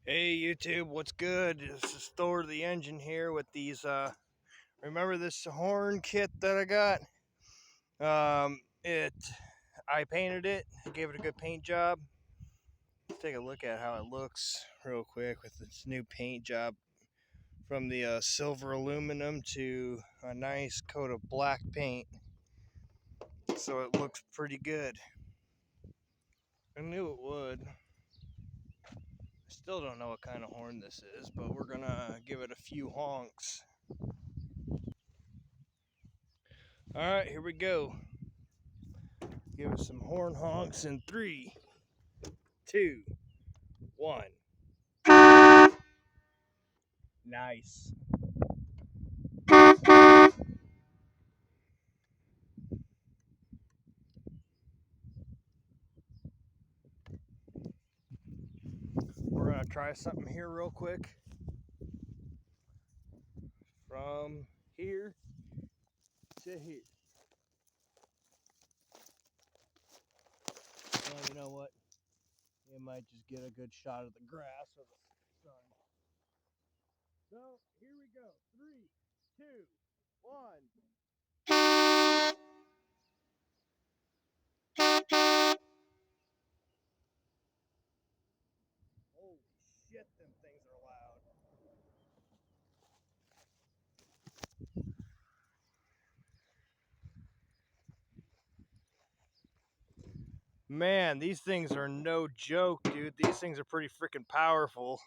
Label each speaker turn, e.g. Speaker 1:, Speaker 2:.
Speaker 1: Hey YouTube, what's good? This is Thor the Engine here with these remember this horn kit that I got? I painted it, gave it a good paint job. Let's take a look at how it looks real quick with this new paint job from the silver aluminum to a nice coat of black paint. So it looks pretty good. I knew it would. I still don't know what kind of horn this is, but we're gonna give it a few honks. Alright, here we go. Give us some horn honks in 3, 2, 1. Nice. We're going to try something here real quick. From here to here. Well, you know what? You might just get a good shot of the grass or the sun. So, here we go. 3, 2, 1. Holy shit, them things are loud. Man, these things are no joke, dude. These things are pretty freaking powerful.